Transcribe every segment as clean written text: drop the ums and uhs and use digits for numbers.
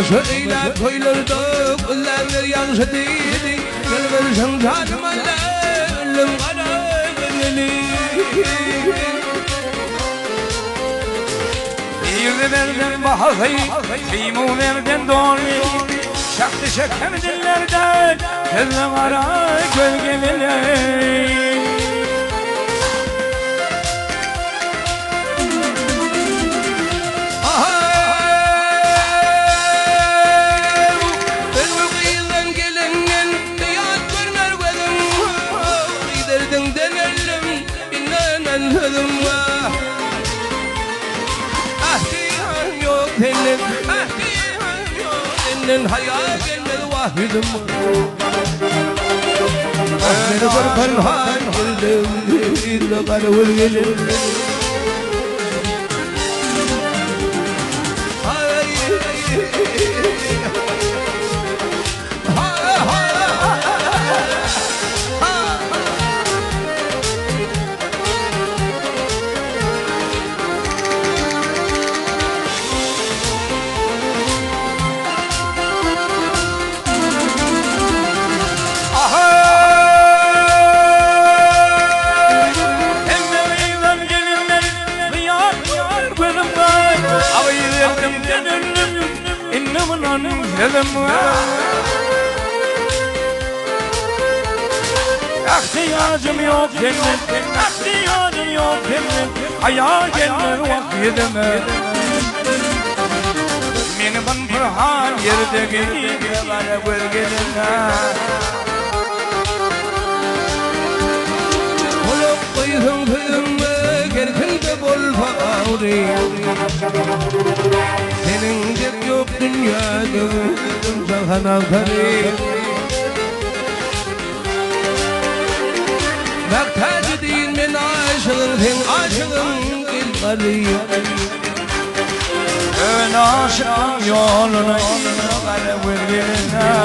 Şöyle koylarda kullanır yansı değil, gönül şantanım Allah'ım kara gönlü. Bir verden bahayı, kıymu verden doğru. Şaktı şeker dillerden, gözüm ara gölgeleri. Hayal gelmedi vahidim Ahmet bir perhan geldim İlle karavul gelir İhtiyacım yok cennet, ihtiyacım yok cennet. Hayal gelir vakidime. Meni ben Kur'an yerde geliyor bana bölgelerine. Kulak koydum kızımı gerçekte bol fağri. Senin dep yok dünyada sana karı. Muhtaç değil men aşığın sen aşığın gel karıya. Ben aşığım yoluna kara bölgelerine.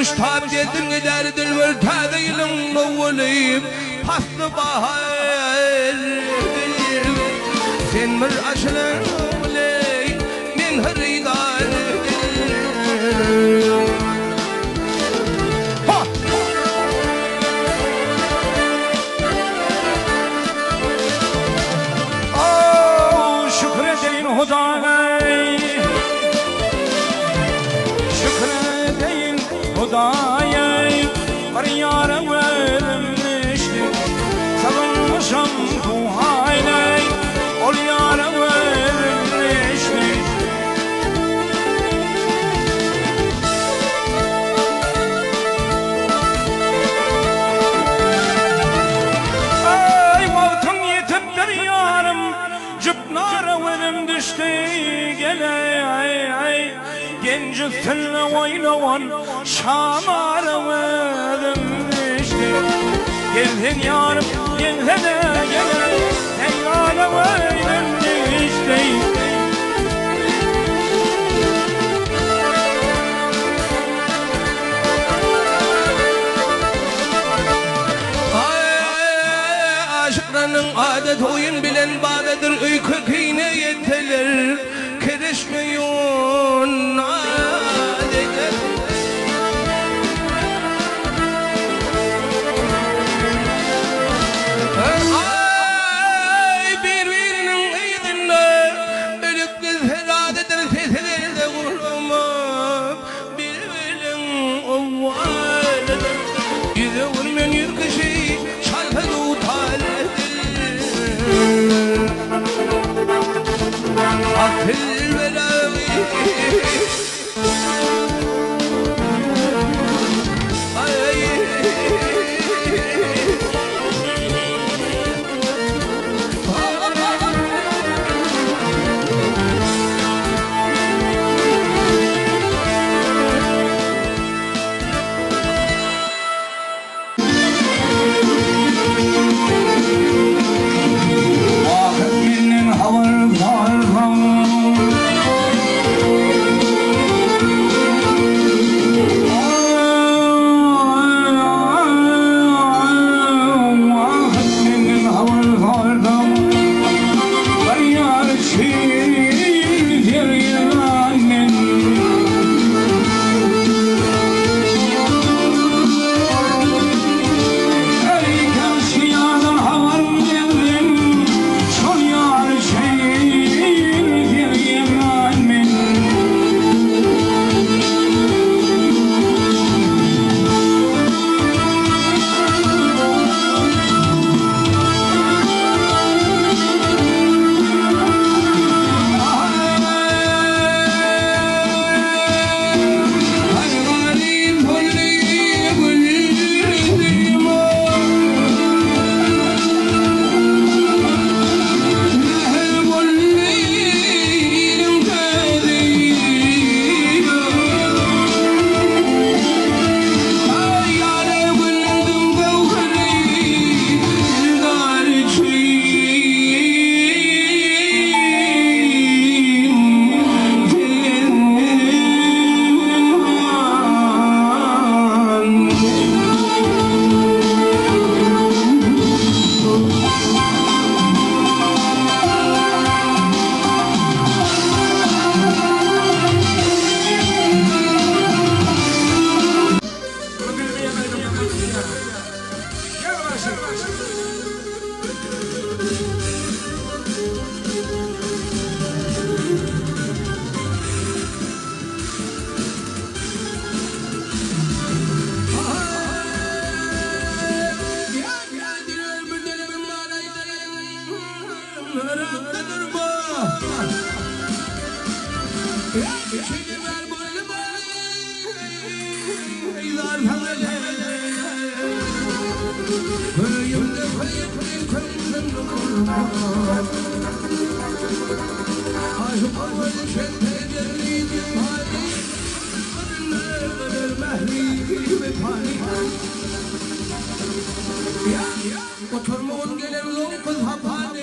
Müştab dedim gider dilver tadilin novuleyim paslı bahar sen mir aşılın oley min hıridar Şükredeyin Huda'ya Huda'ya var yâre verilmişti Savunmuşam kuhayla ol yâre verilmişti Ay mavtım yetip bir yarım cüpnara verim düştü gele ay ay Genci tülle oynavan şamara verilmişti Geldin yarım gel hele gel Teyyara verilmişti Aşıklarının adet oyun bilen badedir Öykü kıyne yeteler Kerişmeyon adetler Ay birbirinin eydinde Ölüp kız heladedir Seslerinde kurulmak Birbirinin ovvalıdır Yüze vurmayan yürküşü Şarkı tutalıdır Oturmuğun gelir long kız hapani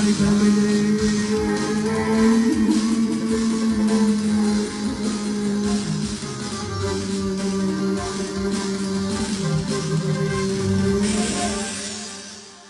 Bye, baby.